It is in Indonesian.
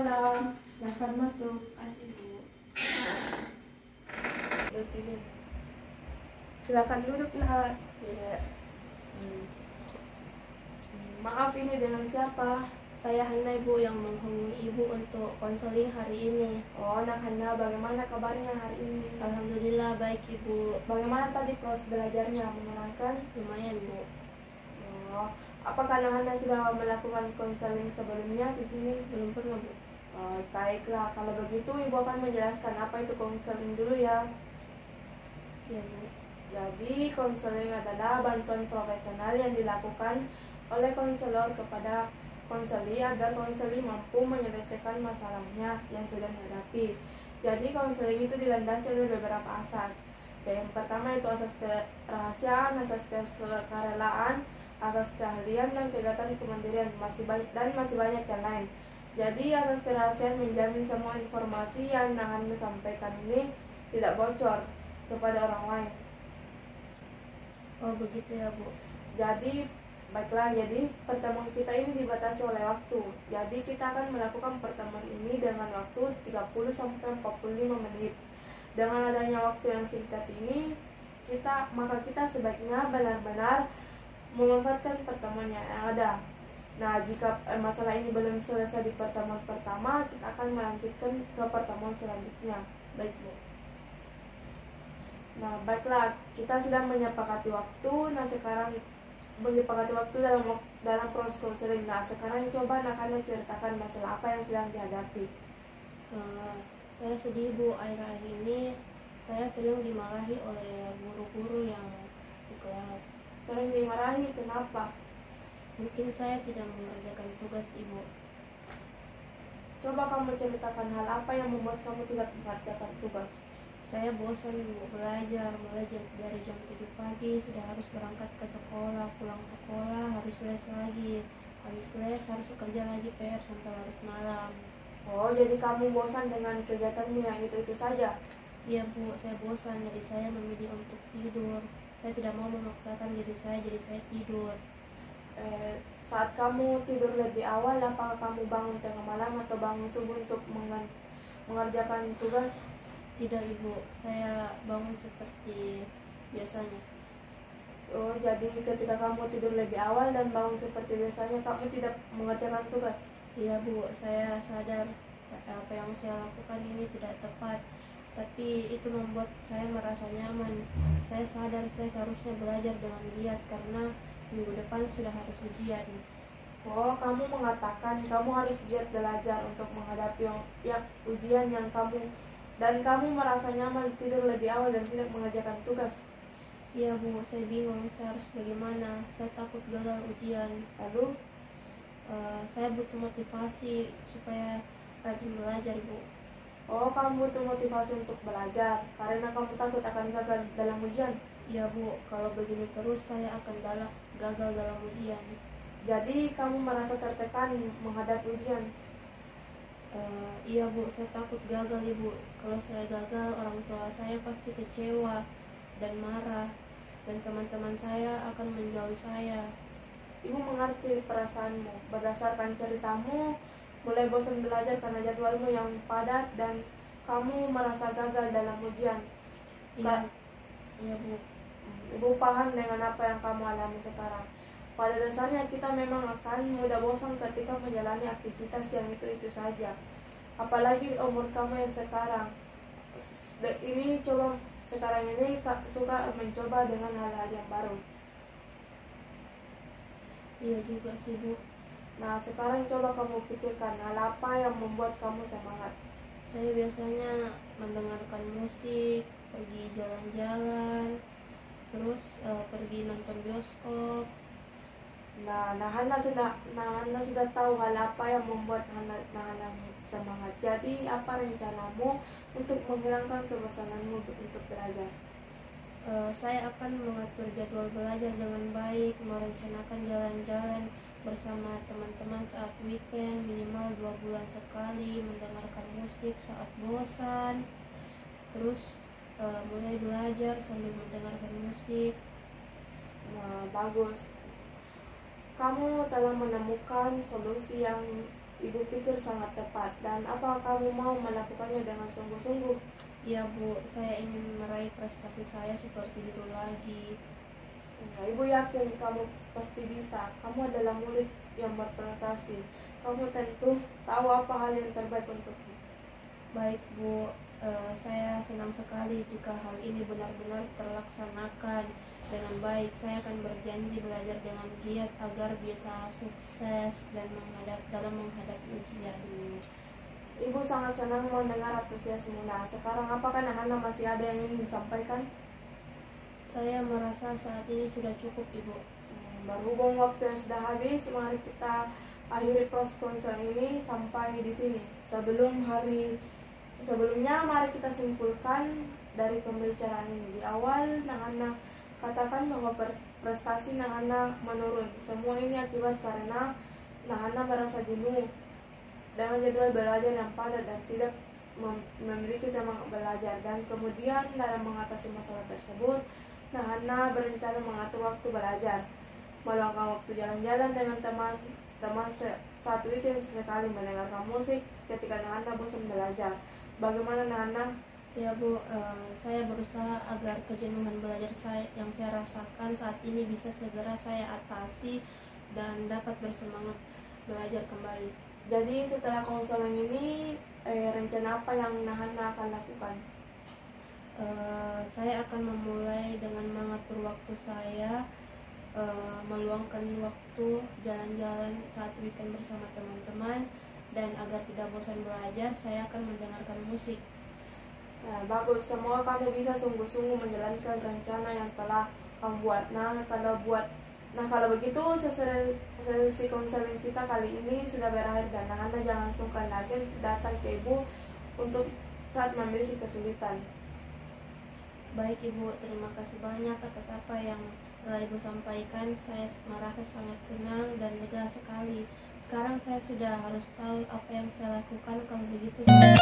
Malam, silakan masuk. Kasih Bu. Duduk. Silakan duduk nak. Ya. Maaf, ini dengan siapa? Saya Hana Ibu yang menghubungi Ibu untuk konseling hari ini. Oh, nak Hana, bagaimana kabarnya hari ini? Alhamdulillah baik Ibu. Bagaimana tadi proses belajarnya? Menyenangkan? Lumayan Bu. Oh, apakah nak Hana sudah melakukan konseling sebelumnya di sini? Belum pernah Bu. Oh, baiklah, kalau begitu Ibu akan menjelaskan apa itu konseling dulu ya. Ya Bu. Jadi, konseling adalah bantuan profesional yang dilakukan oleh konselor kepada konseli agar konseli mampu menyelesaikan masalahnya yang sedang dihadapi. Jadi, konseling itu dilandasi oleh beberapa asas. Yang pertama itu asas kerahasiaan, asas kesukarelaan, asas keahlian dan kegiatan kemandirian, masih banyak yang lain. Jadi, asas kerahasiaan menjamin semua informasi yang akan disampaikan ini tidak bocor kepada orang lain. Oh begitu ya Bu. Jadi, baiklah, jadi pertemuan kita ini dibatasi oleh waktu. Jadi kita akan melakukan pertemuan ini dengan waktu 30 sampai 45 menit. Dengan adanya waktu yang singkat ini, maka kita sebaiknya benar-benar memanfaatkan pertemuan yang ada. Nah, jika masalah ini belum selesai di pertemuan pertama, kita akan melanjutkan ke pertemuan selanjutnya. Baik Bu. Nah, baiklah, kita sudah menyepakati waktu. Nah, sekarang menyepakati waktu dalam proses konseling. Nah, sekarang coba Nakana ceritakan masalah apa yang sedang dihadapi. Saya sedih Bu, akhir-akhir ini saya sering dimarahi oleh guru-guru yang di kelas. Sering dimarahi, kenapa? Mungkin saya tidak mengerjakan tugas Ibu. Coba kamu ceritakan hal apa yang membuat kamu tidak mengerjakan tugas. Saya bosan Bu belajar, mulai dari jam 7 pagi sudah harus berangkat ke sekolah, pulang sekolah harus les lagi, habis les harus kerja lagi PR sampai larut malam. Oh, jadi kamu bosan dengan kegiatanmu yang itu saja? Iya Bu, saya bosan, jadi saya memilih untuk tidur. Saya tidak mau memaksakan diri saya, jadi saya tidur. Saat kamu tidur lebih awal, apakah kamu bangun tengah malam atau bangun subuh untuk mengerjakan tugas? Tidak Ibu, saya bangun seperti biasanya. Oh, jadi ketika kamu tidur lebih awal dan bangun seperti biasanya, kamu tidak mengerjakan tugas? Iya Bu, saya sadar apa yang saya lakukan ini tidak tepat, tapi itu membuat saya merasa nyaman. Saya sadar saya seharusnya belajar dengan giat karena minggu depan sudah harus ujian. Oh, kamu mengatakan kamu harus giat belajar untuk menghadapi ujian yang kamu merasa nyaman tidur lebih awal dan tidak mengerjakan tugas. Iya Bu, saya bingung saya harus bagaimana. Saya takut gagal ujian. Lalu, saya butuh motivasi supaya rajin belajar Bu. oh, kamu butuh motivasi untuk belajar karena kamu takut akan gagal dalam ujian. Iya Bu, kalau begini terus saya akan gagal dalam ujian. Jadi kamu merasa tertekan menghadapi ujian. Iya Bu, saya takut gagal Ibu. Kalau saya gagal, orang tua saya pasti kecewa dan marah, dan teman-teman saya akan menjauhi saya. Ibu mengerti perasaanmu. Berdasarkan ceritamu, mulai bosan belajar karena jadwalmu yang padat dan kamu merasa gagal dalam ujian. Iya Bu. Ibu paham dengan apa yang kamu alami sekarang. Pada dasarnya kita memang akan mudah bosan ketika menjalani aktivitas yang itu saja. Apalagi umur kamu yang sekarang. Sekarang ini suka mencoba dengan hal-hal yang baru. Iya juga sih Bu. Nah, sekarang coba kamu pikirkan hal apa yang membuat kamu semangat. Saya biasanya mendengarkan musik, pergi jalan-jalan, terus pergi nonton bioskop. Nah, Hana sudah tahu hal apa yang membuat Hana semangat. Jadi, apa rencanamu untuk menghilangkan kebosananmu untuk belajar? Saya akan mengatur jadwal belajar dengan baik, merencanakan jalan-jalan bersama teman-teman saat weekend, minimal 2 bulan sekali, mendengarkan musik saat bosan, terus mulai belajar sambil mendengarkan musik. Nah, bagus. Kamu telah menemukan solusi yang Ibu pikir sangat tepat. Dan apa kamu mau melakukannya dengan sungguh-sungguh? Ya Bu, saya ingin meraih prestasi saya seperti dulu lagi. Nah, Ibu yakin kamu pasti bisa. Kamu adalah murid yang berprestasi. Kamu tentu tahu apa hal yang terbaik untukmu. Baik Bu, saya senang sekali jika hal ini benar-benar terlaksanakan dengan baik. Saya akan berjanji belajar dengan giat agar bisa sukses dan dalam menghadapi ujian. Ibu sangat senang mendengar antusiasmu. Nah, sekarang apakah Nahana masih ada yang ingin disampaikan? Saya merasa saat ini sudah cukup Ibu. Berhubung waktu yang sudah habis, mari kita akhiri proses konseling ini sampai di sini. Sebelumnya mari kita simpulkan dari pembicaraan ini. Di awal Nahana katakan bahwa prestasi Nahana menurun. Semua ini akibat karena Nahana merasa jenuh dengan jadwal belajar yang padat dan tidak memiliki semangat belajar. Dan kemudian dalam mengatasi masalah tersebut, Nahana berencana mengatur waktu belajar, meluangkan waktu jalan-jalan dengan teman satu weekend sesekali, mendengarkan musik ketika Nahana bosan belajar. Bagaimana Nahana? Ya Bu, saya berusaha agar kejenuhan belajar yang saya rasakan saat ini bisa segera saya atasi dan dapat bersemangat belajar kembali. Jadi setelah konseling ini, rencana apa yang Nahana akan lakukan? Saya akan memulai dengan mengatur waktu saya, meluangkan waktu jalan-jalan saat weekend bersama teman-teman, dan agar tidak bosan belajar, saya akan mendengarkan musik. Nah, bagus, semoga kamu bisa sungguh-sungguh menjalankan rencana yang telah kamu buat. Kalau begitu sesi konseling kita kali ini sudah berakhir, dan Anda jangan sungkan lagi untuk datang ke Ibu untuk saat memiliki kesulitan. Baik Ibu, terima kasih banyak atas apa yang telah Ibu sampaikan. Saya merasa sangat senang dan lega sekali. Sekarang saya sudah harus tahu apa yang saya lakukan. Kalau begitu saya